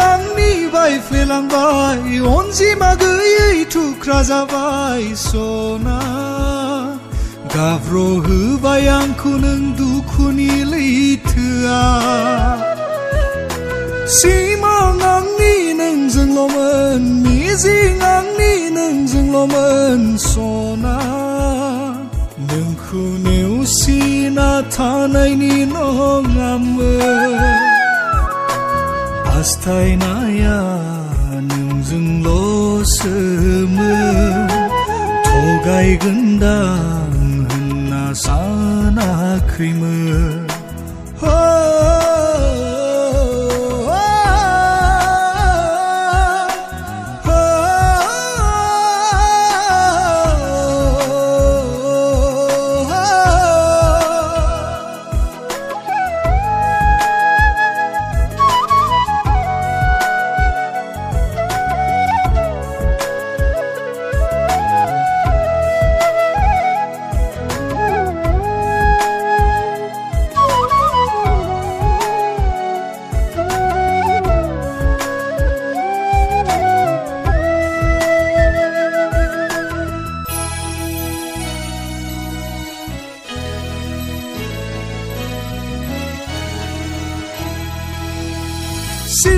आंनि बायफ्लेलांबाय अनजिमा गैयै थुख्रा जाबाय सना गाब्र'होबाय आंखौ नों दुखुनि लैथोआ सिमां आंनि नोंजोंल'मोन मिजिं आंनि नोंजोंल'मोन सना नोंखौ नेवसिना थानायनि नङामोन हास्थायनाया नोंजोंल'सोमोन थगायगोनदां होनना सानाखैमोन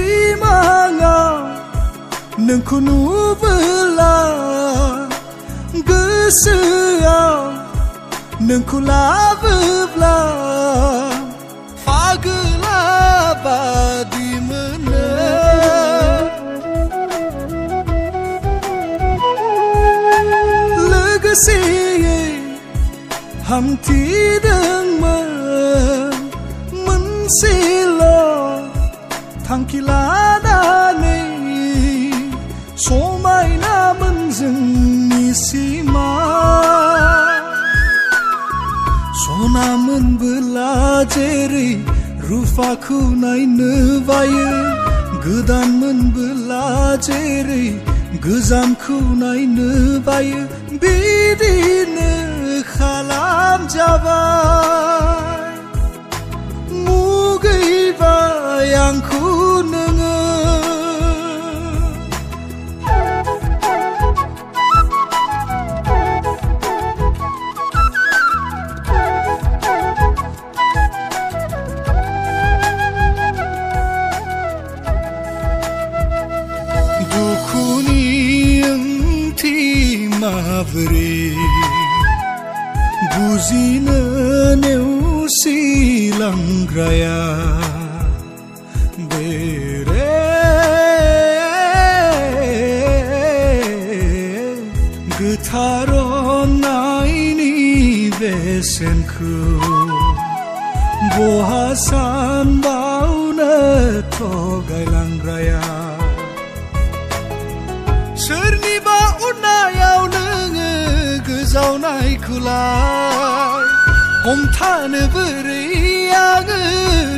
सिमाङाव नोंखौ नुबोला गोसोआव नोंखौ लाबोब्ला फागोला बादि मोनो लोगोसेयै हामथिदोंमोन मोनसेल' थांखि लानानै समायनामोन जोंनि सिमा सना मोनबोला जेरै रुफाखौ नायनो बायो गोदान मोनबोला जेरै गोजामखौ नायनो बायो बिदिनो खालामजाबाय मुगैबाय आंखौ नोङो दुखुनि ओंथि माबोरै बुजिनो नेवसिलांग्राया बेरे गोथार अननायनि बेसेनखौ बहा सानबावनो थगायलांग्राया सोरनिबा अननायाव नोङो गोजावनायखौलाय हमथानो बोरै आङो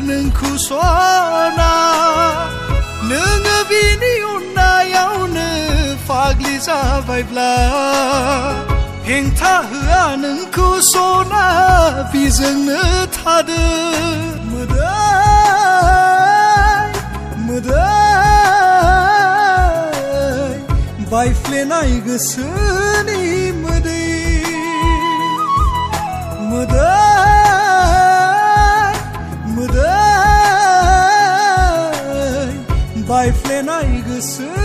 नोंखौ सना नोङो बिनि अननायावनो फाग्लि जाबायब्ला हेंथा होआ नोंखौ सना बिजोंनो थादो मोदै बायफ्लेनाय गोसोनि मोदै बायफ्लेनाय गोसो